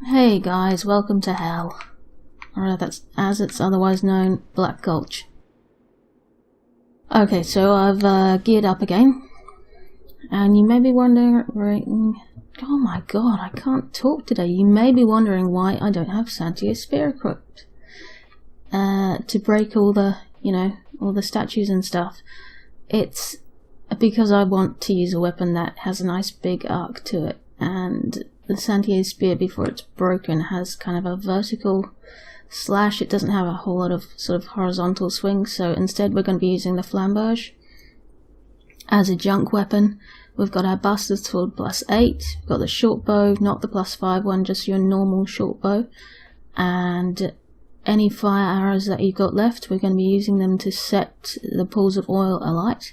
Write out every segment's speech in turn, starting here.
Hey guys, welcome to Hell. Or that's as it's otherwise known, Black Gulch. Okay, so I've geared up again. And you may be wondering... Oh my god, I can't talk today. You may be wondering why I don't have Santia's Spear equipped. To break all the, all the statues and stuff. It's because I want to use a weapon that has a nice big arc to it. And the Santia's Spear, before it's broken, has kind of a vertical slash. It doesn't have a whole lot of sort of horizontal swing, so instead we're going to be using the flamberge as a junk weapon. We've got our Bastard Sword +8, we've got the short bow, not the +5 one, just your normal short bow, and any fire arrows that you've got left, we're going to be using them to set the pools of oil alight.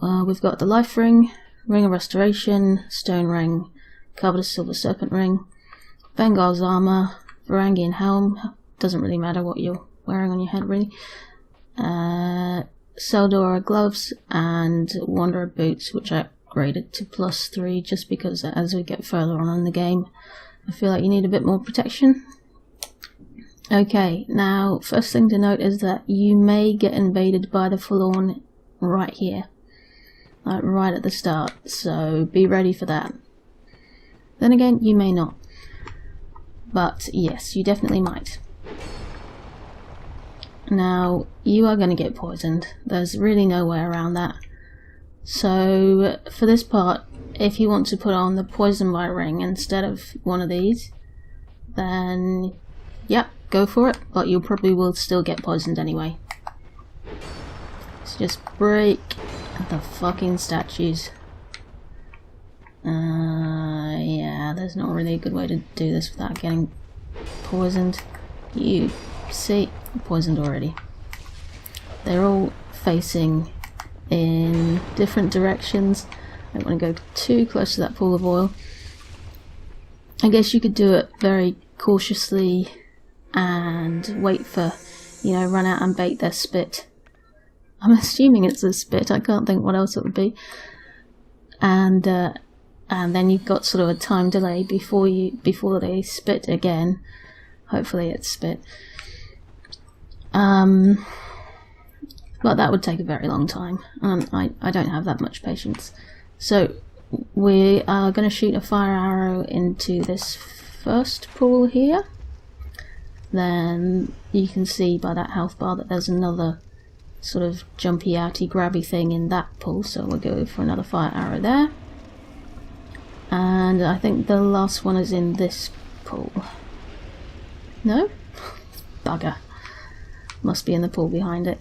We've got the life ring, ring of restoration, stone ring, covered silver serpent ring, Bengal's armor, Varangian helm, doesn't really matter what you're wearing on your head really, Seldora gloves, and Wanderer boots, which I upgraded to +3 just because as we get further on in the game I feel like you need a bit more protection. Okay, now first thing to note is that you may get invaded by the Forlorn right here, like right at the start, so be ready for that. Then again, you may not. But yes, you definitely might. Now, you are going to get poisoned. There's really no way around that. So, for this part, if you want to put on the poison bite ring instead of one of these, then, yep, go for it. But you probably will still get poisoned anyway. So just break the fucking statues. Yeah, there's not really a good way to do this without getting poisoned. You see, poisoned already. They're all facing in different directions. I don't want to go too close to that pool of oil. I guess you could do it very cautiously and wait for, run out and bait their spit. I'm assuming it's a spit, I can't think what else it would be. And then you've got sort of a time delay before they spit again. Hopefully it's spit. But that would take a very long time. I don't have that much patience. So we are going to shoot a fire arrow into this first pool here. Then you can see by that health bar that there's another sort of jumpy outy grabby thing in that pool, so we'll go for another fire arrow there. And I think the last one is in this pool. No? Bugger. Must be in the pool behind it.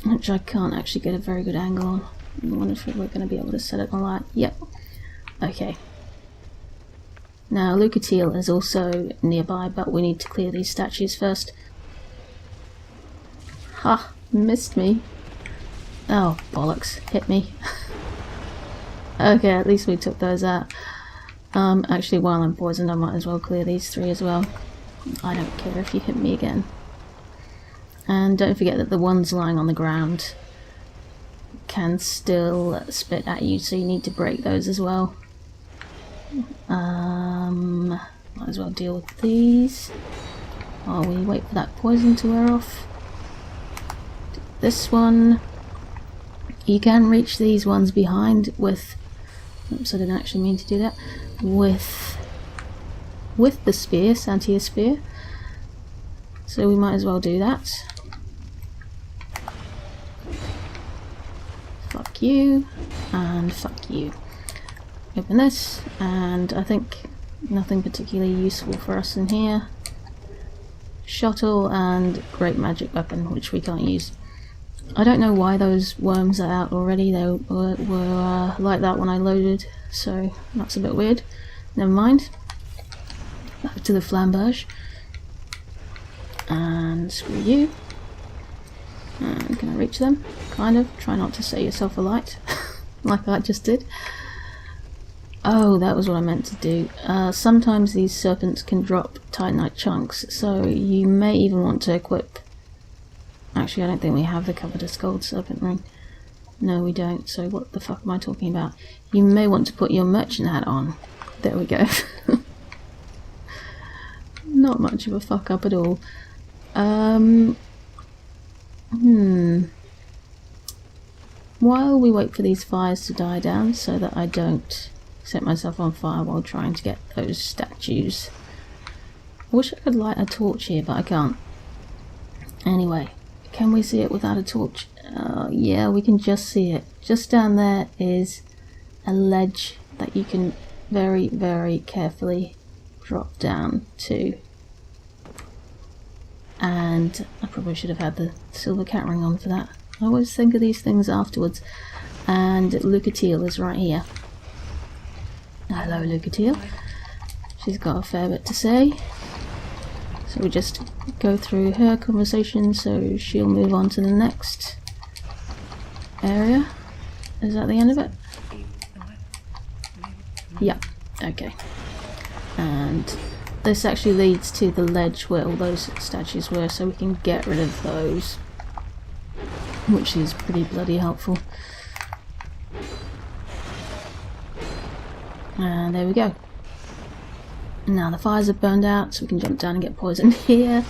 Which I can't actually get a very good angle on. I wonder if we're going to be able to set it alight. Yep. Okay. Now Lucatiel is also nearby, but we need to clear these statues first. Ha! Missed me. Oh, bollocks. Hit me. Okay, at least we took those out. Actually, while I'm poisoned, I might as well clear these 3 as well. I don't care if you hit me again. And don't forget that the ones lying on the ground can still spit at you, so you need to break those as well. Might as well deal with these while we wait for that poison to wear off. This one, you can reach these ones behind with... Oops, I didn't actually mean to do that. With the spear, Santia's Spear. So we might as well do that. Fuck you, and fuck you. Open this, and I think nothing particularly useful for us in here. Shuttle and great magic weapon, which we can't use. I don't know why those worms are out already. They were like that when I loaded, so that's a bit weird. Never mind. Back to the flamberge. And screw you. And can I reach them? Kind of. Try not to set yourself alight, like I just did. Oh, that was what I meant to do. Sometimes these serpents can drop titanite chunks, so you may even want to equip... Actually, I don't think we have the covetous gold serpent ring. No, we don't, so what the fuck am I talking about? You may want to put your merchant hat on. There we go. Not much of a fuck up at all. While we wait for these fires to die down so that I don't set myself on fire while trying to get those statues. I wish I could light a torch here, but I can't. Anyway, can we see it without a torch? Yeah, we can just see it. Just down there is a ledge that you can very, very carefully drop down to. And I probably should have had the silver cat ring on for that. I always think of these things afterwards. And Lucatiel is right here. Hello, Lucatiel. She's got a fair bit to say. So we just go through her conversation so she'll move on to the next area. Is that the end of it? Yeah, okay. And this actually leads to the ledge where all those statues were, so we can get rid of those, which is pretty bloody helpful. And there we go. Now the fires have burned out, so we can jump down and get poisoned here.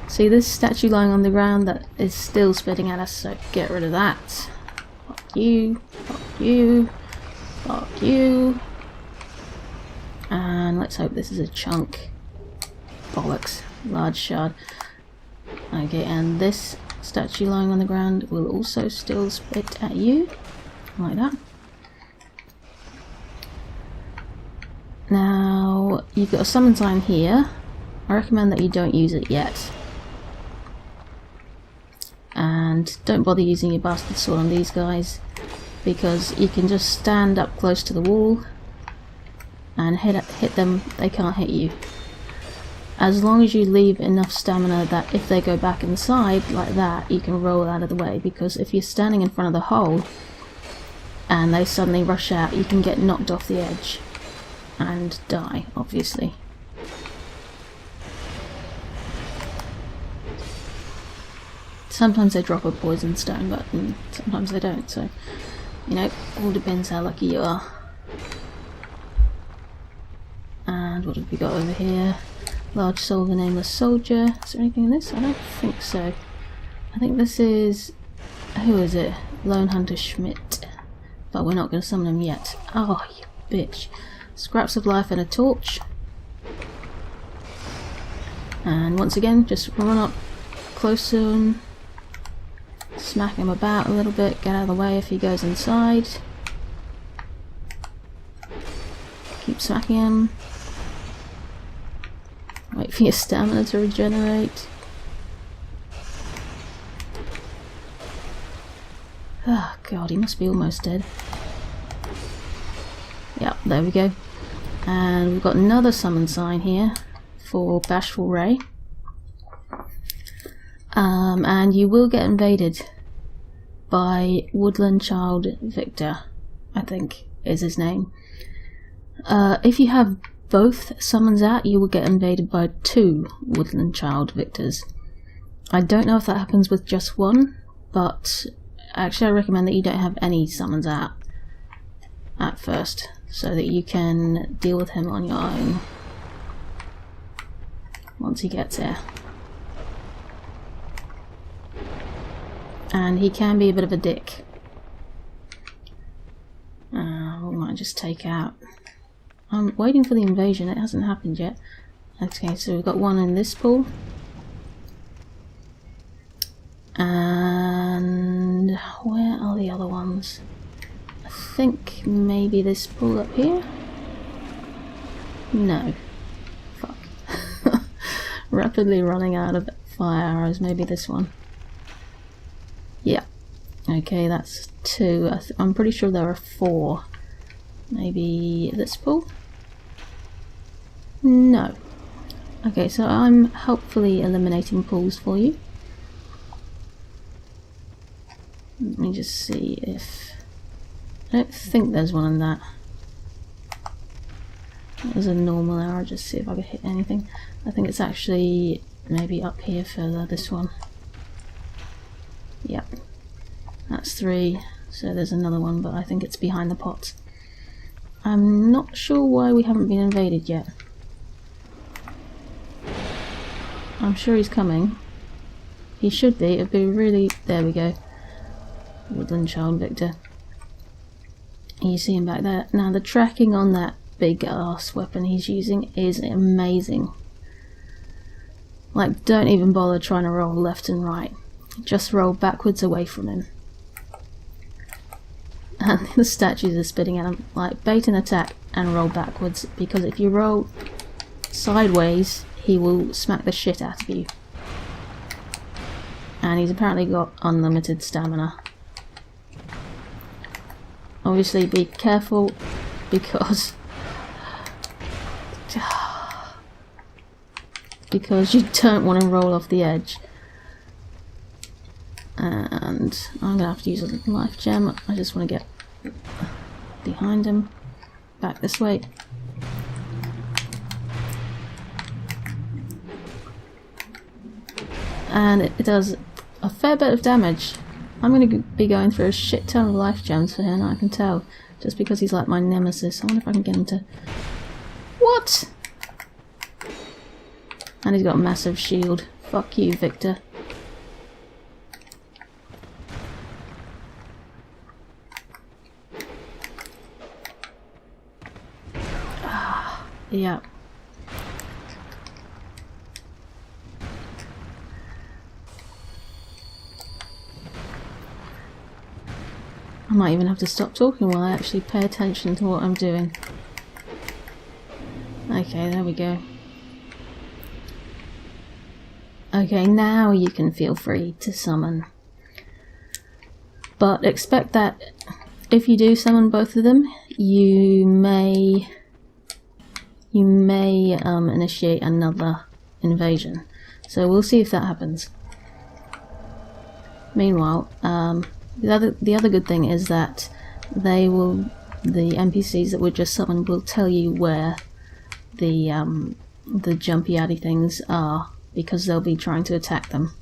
See this statue lying on the ground that is still spitting at us, so get rid of that. Fuck you, fuck you, fuck you. And let's hope this is a chunk. Bollocks, large shard. Okay, and this statue lying on the ground will also still spit at you, like that. Now, you've got a summon sign here. I recommend that you don't use it yet. And don't bother using your bastard sword on these guys, because you can just stand up close to the wall and hit them, they can't hit you. As long as you leave enough stamina that if they go back inside like that, you can roll out of the way, because if you're standing in front of the hole and they suddenly rush out, you can get knocked off the edge and die, obviously. Sometimes they drop a poison stone, but sometimes they don't, so, you know, all depends how lucky you are. And what have we got over here? Large soul of the nameless soldier. Is there anything in this? I don't think so. I think this is... who is it? Lone Hunter Schmidt. But we're not going to summon him yet. Oh, you bitch. Scraps of life and a torch. And once again, just run up close to him. Smack him about a little bit. Get out of the way if he goes inside. Keep smacking him. Wait for your stamina to regenerate. Oh god, he must be almost dead. Yep, there we go. And we've got another summon sign here for Bashful Ray. And you will get invaded by Woodland Child Victor, I think is his name. If you have both summons out, you will get invaded by 2 Woodland Child Victors. I don't know if that happens with just one, but actually I recommend that you don't have any summons out at first, so that you can deal with him on your own once he gets here. And he can be a bit of a dick. We might just take out... I'm waiting for the invasion, it hasn't happened yet. Okay, so we've got one in this pool. And where are the other ones? I think maybe this pool up here? No. Fuck. Rapidly running out of fire arrows, maybe this one. Yeah. Okay, that's 2. I'm pretty sure there are 4. Maybe this pool? No. Okay, so I'm helpfully eliminating pools for you. Let me just see if... I don't think there's one in that. There's a normal arrow, just see if I can hit anything. I think it's actually maybe up here further, this one. Yep. That's 3. So there's another one, but I think it's behind the pot. I'm not sure why we haven't been invaded yet. I'm sure he's coming. He should be. It'd be really... There we go. Woodland Child Victor. You see him back there. Now the tracking on that big ass weapon he's using is amazing. Like, don't even bother trying to roll left and right. Just roll backwards away from him. And the statues are spitting at him. Like, bait and attack and roll backwards, because if you roll sideways, he will smack the shit out of you. And he's apparently got unlimited stamina. Obviously be careful, because you don't want to roll off the edge. And I'm gonna have to use a life gem. I just want to get behind him, back this way. And it does a fair bit of damage. I'm going to be going through a shit ton of life gems for him, I can tell, just because he's like my nemesis. I wonder if I can get him to... What? And he's got a massive shield. Fuck you, Victor. Yeah. I might even have to stop talking while I actually pay attention to what I'm doing. Okay, there we go. Okay, now you can feel free to summon. But expect that if you do summon both of them, you may initiate another invasion. So we'll see if that happens. Meanwhile, the other good thing is that the NPCs that were just summoned will tell you where the jumpy addy things are, because they'll be trying to attack them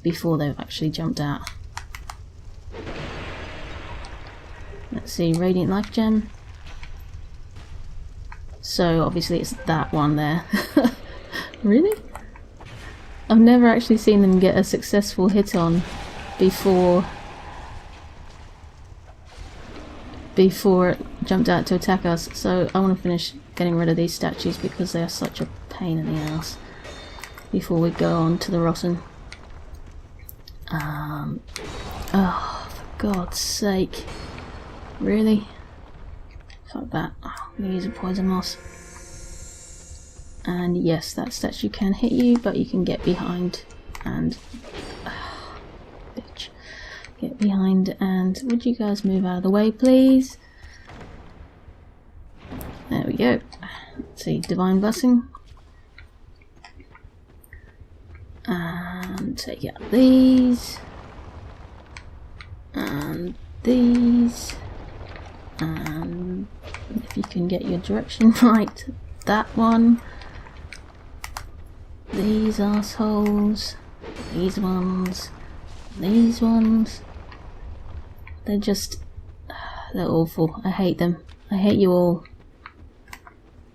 before they've actually jumped out. Let's see, Radiant Life Gem. So obviously it's that one there. Really? I've never actually seen them get a successful hit on before it jumped out to attack us. So I want to finish getting rid of these statues because they are such a pain in the ass before we go on to the rotten. Oh, for God's sake. Really? Fuck that. I'm going to use a poison moss. And yes, that statue can hit you, but you can get behind and... bitch. Get behind and... Would you guys move out of the way, please? There we go. Let's see, Divine Blessing. And take out these. And these. And if you can get your direction right, that one. These assholes. These ones. These ones. They're just... they're awful. I hate them. I hate you all.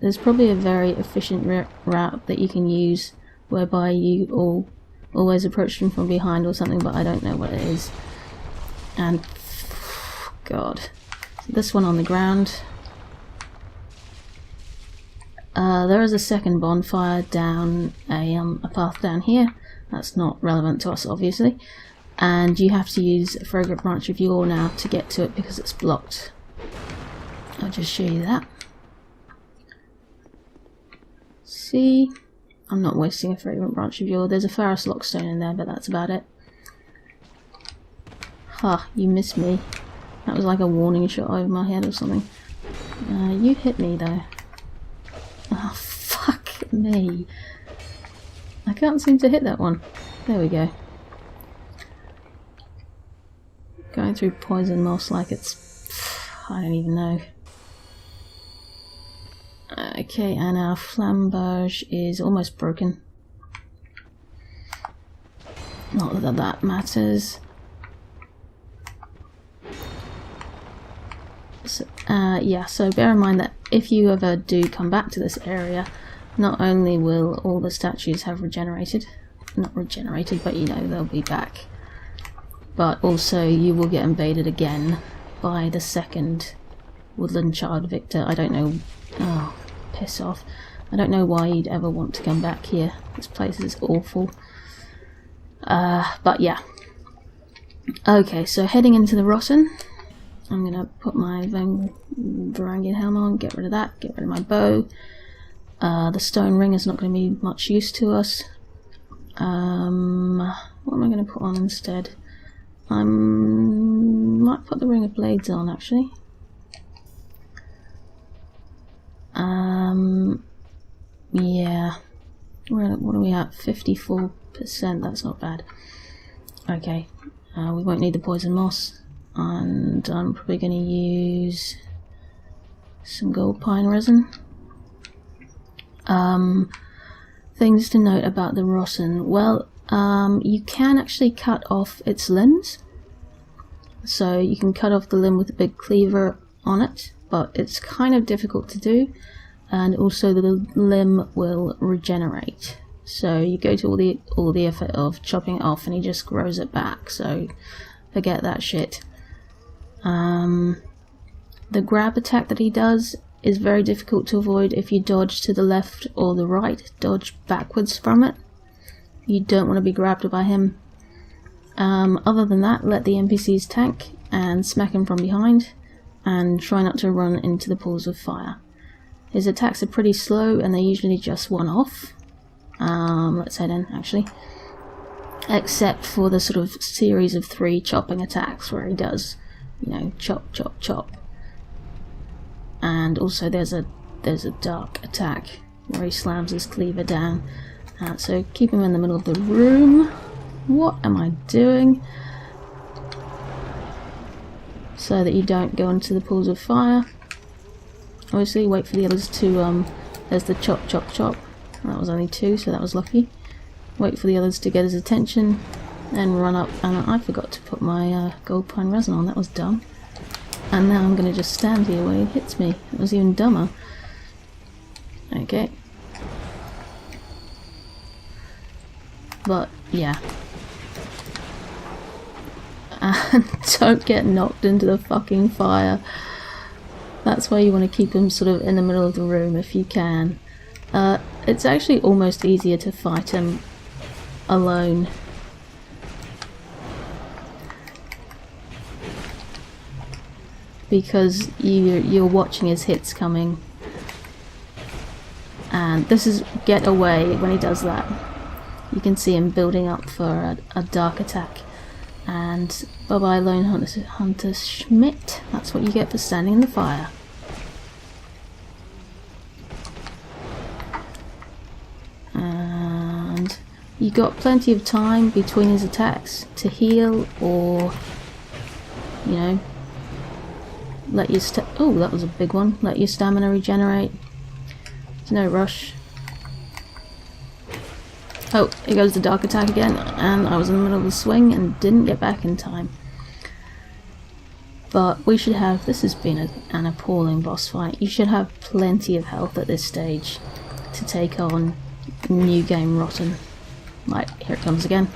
There's probably a very efficient route that you can use whereby you always approach them from behind or something, but I don't know what it is. And... God. This one on the ground. There is a second bonfire down a path down here. That's not relevant to us, obviously. And you have to use a fragrant branch of yore now to get to it because it's blocked. I'll just show you that. See? I'm not wasting a fragrant branch of yore. There's a Ferrous Lockstone in there, but that's about it. Ha, you missed me. That was like a warning shot over my head or something. You hit me though. Oh, fuck me. I can't seem to hit that one. There we go. Going through poison moss like it's... I don't even know. Okay, and our flambage is almost broken. Not that that matters. So, yeah, so bear in mind that if you ever do come back to this area, not only will all the statues have regenerated, not regenerated, but you know, they'll be back, but also you will get invaded again by the second Woodland Child Victor. I don't know, oh, piss off. I don't know why you'd ever want to come back here. This place is awful. But yeah. Okay, so heading into the Rotten. I'm gonna put my Varangian helm on, get rid of that, get rid of my bow. The stone ring is not going to be much use to us. What am I going to put on instead? I might put the ring of blades on actually. Yeah. What are we at? 54%. That's not bad. Okay. We won't need the poison moss. And I'm probably going to use some gold pine resin. Things to note about the Rotten. Well, you can actually cut off its limbs. So you can cut off the limb with a big cleaver on it, but it's kind of difficult to do. And also the limb will regenerate. So you go to all the effort of chopping it off and he just grows it back. So forget that shit. The grab attack that he does is very difficult to avoid if you dodge to the left or the right. Dodge backwards from it. You don't want to be grabbed by him. Other than that, let the NPCs tank and smack him from behind and try not to run into the pools of fire. His attacks are pretty slow and they're usually just one off. Let's head in actually. Except for the sort of series of 3 chopping attacks where he does, you know, chop, chop, chop. And also there's a dark attack where he slams his cleaver down. So keep him in the middle of the room. What am I doing? So that you don't go into the pools of fire. Obviously wait for the others to, there's the chop, chop, chop. That was only 2, so that was lucky. Wait for the others to get his attention, then run up, and I forgot to put my gold pine resin on, that was dumb. And now I'm going to just stand here when he hits me. It was even dumber. Okay. But, yeah. And don't get knocked into the fucking fire. That's why you want to keep him sort of in the middle of the room if you can. It's actually almost easier to fight him alone. Because you're watching his hits coming. And this is get away when he does that. You can see him building up for a dark attack. And bye bye Lone Hunter Schmidt. That's what you get for standing in the fire. And you got plenty of time between his attacks to heal or, you know, let your oh, that was a big one. Let your stamina regenerate. There's no rush. Oh, here goes the dark attack again, and I was in the middle of the swing and didn't get back in time. But we should have, this has been an appalling boss fight. You should have plenty of health at this stage to take on New Game Rotten. Right, here it comes again.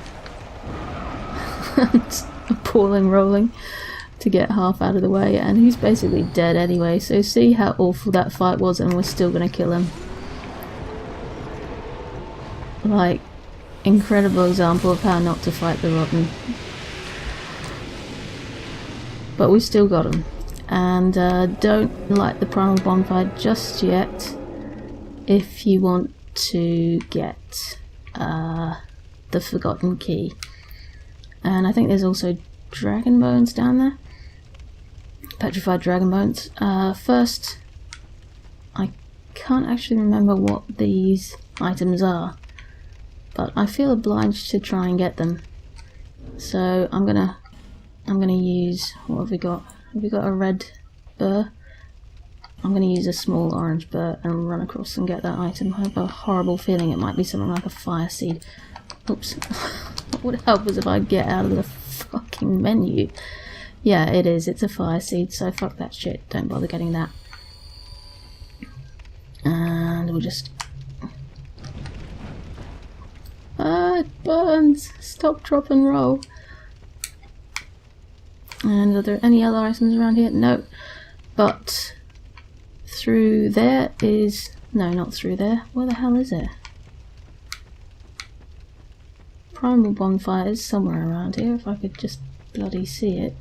Appalling rolling to get half out of the way, and he's basically dead anyway, so see how awful that fight was, and we're still gonna kill him. Like, incredible example of how not to fight the Rotten. But we still got him. And don't light the primal bonfire just yet if you want to get the forgotten key. And I think there's also dragon bones down there. Petrified dragon bones. First, I can't actually remember what these items are, but I feel obliged to try and get them. So I'm gonna use, what have we got? Have we got a red burr? I'm gonna use a small orange burr and run across and get that item. I have a horrible feeling it might be something like a fire seed. Oops. What would help is if I get out of the fucking menu. Yeah, it is. It's a fire seed, so fuck that shit. Don't bother getting that. And we'll just... it burns! Stop, drop and roll. And are there any other items around here? No. But through there is... No, not through there. Where the hell is it? Primal Bonfire is somewhere around here, if I could just bloody see it.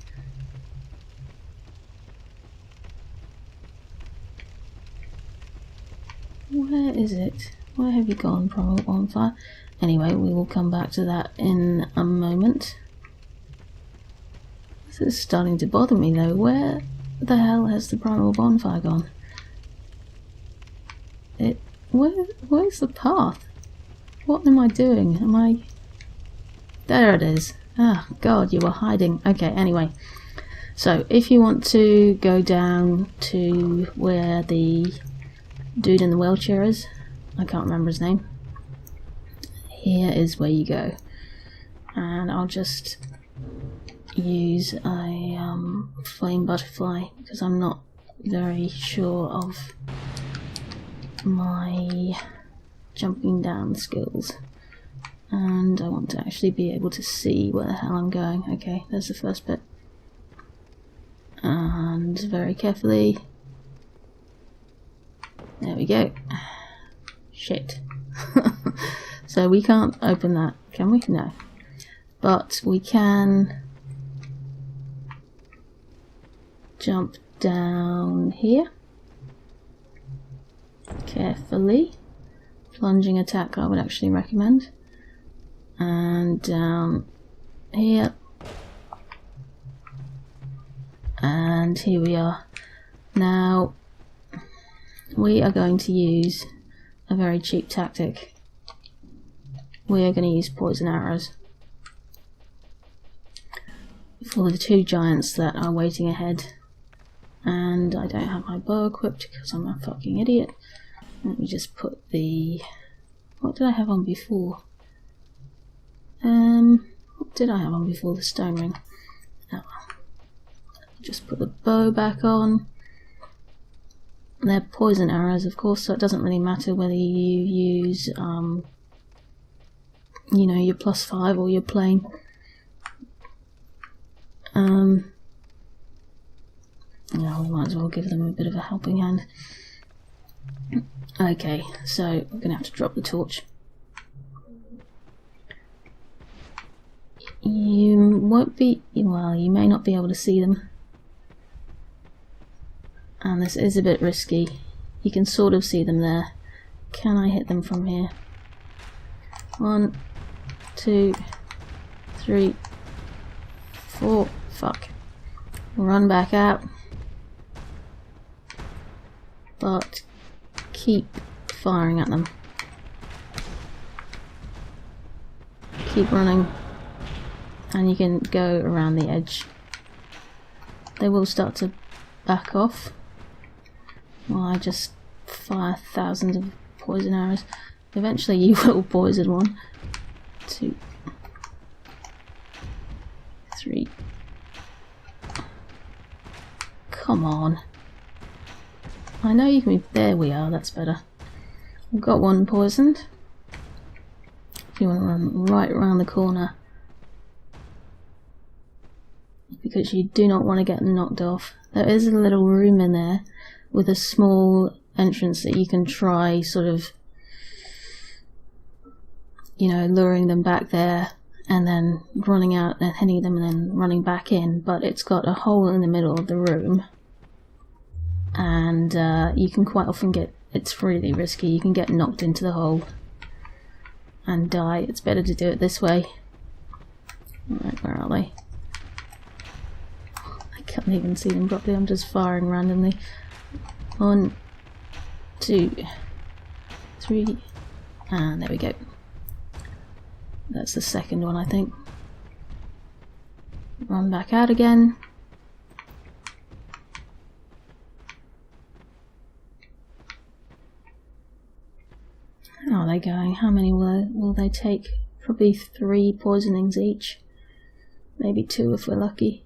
Where is it? Where have you gone, Primal Bonfire? Anyway, we will come back to that in a moment. This is starting to bother me though. Where the hell has the Primal Bonfire gone? Where's the path? What am I doing? Am I... There it is. Ah, God, you were hiding. Okay, anyway. So, if you want to go down to where the dude in the wheelchair is, I can't remember his name. Here is where you go. And I'll just use a flame butterfly because I'm not very sure of my jumping down skills. And I want to actually be able to see where the hell I'm going. Okay, there's the first bit. And very carefully. There we go. Shit. So we can't open that, can we? No. But we can jump down here. Carefully. Plunging attack I would actually recommend. And down here. And here we are. Now we are going to use a very cheap tactic. We are going to use poison arrows for the two giants that are waiting ahead. And I don't have my bow equipped because I'm a fucking idiot. Let me just put the... What did I have on before? What did I have on before? The stone ring. Oh. Just put the bow back on. They're poison arrows, of course, so it doesn't really matter whether you use, you know, your +5 or your plain. Yeah, we might as well give them a bit of a helping hand. Okay, so we're gonna have to drop the torch. You won't be, well, you may not be able to see them. And this is a bit risky. You can sort of see them there. Can I hit them from here? 1, 2, 3, 4. Fuck. Run back out. But keep firing at them. Keep running. And you can go around the edge. They will start to back off. Well, I just fire thousands of poison arrows. Eventually you will poison 1, 2, 3. Come on. I know you can be... There we are, that's better. We've got 1 poisoned. If you want to run right around the corner. Because you do not want to get knocked off. There is a little room in there with a small entrance that you can try sort of, you know, luring them back there and then running out and hitting them and then running back in, but it's got a hole in the middle of the room and you can quite often get, it's really risky, you can get knocked into the hole and die. It's better to do it this way. Alright, where are they? I can't even see them properly, I'm just firing randomly. 1, 2, 3, and there we go. That's the second one, I think. Run back out again. How are they going? How many will they take? Probably 3 poisonings each. Maybe 2 if we're lucky.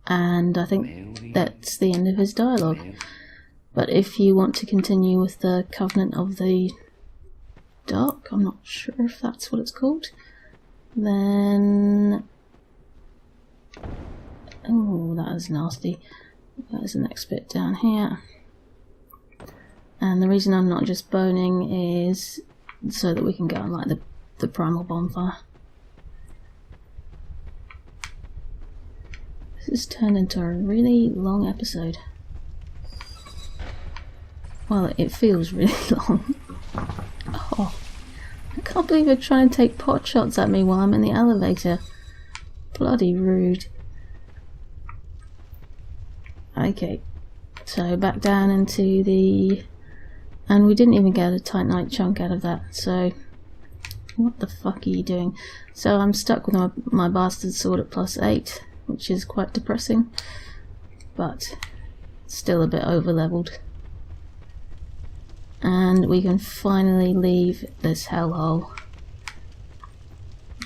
And I think that's the end of his dialogue. But if you want to continue with the Covenant of the Dark, I'm not sure if that's what it's called, then... oh, that is nasty. There's the next bit down here. And the reason I'm not just boning is so that we can go and light the primal bonfire. This has turned into a really long episode. Well, it feels really long. Oh, I can't believe you're trying to take pot shots at me while I'm in the elevator. Bloody rude. Okay, so back down into the... and we didn't even get a titanite chunk out of that, so... what the fuck are you doing? So I'm stuck with my bastard sword at +8, which is quite depressing, but still a bit over leveled. And we can finally leave this hellhole.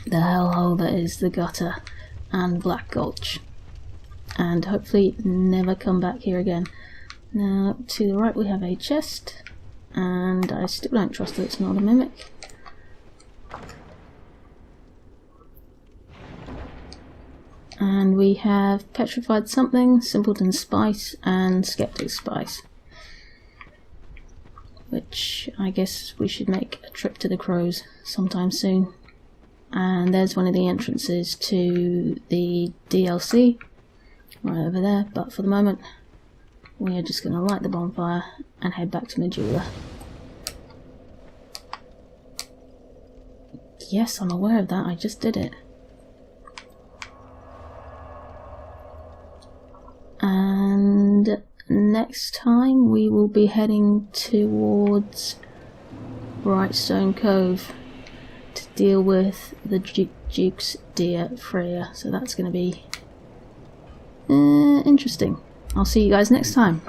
The hellhole that is the gutter and Black Gulch. And hopefully never come back here again. Now to the right we have a chest, and I still don't trust that it's not a mimic. And we have Petrified Something, Simpleton Spice, and Skeptic Spice. Which I guess we should make a trip to the Crows sometime soon. And there's one of the entrances to the DLC, right over there, but for the moment we are just going to light the bonfire and head back to Medulla. Yes, I'm aware of that, I just did it. And next time we will be heading towards Brightstone Cove to deal with the Duke's dear Freya, so that's going to be interesting. I'll see you guys next time.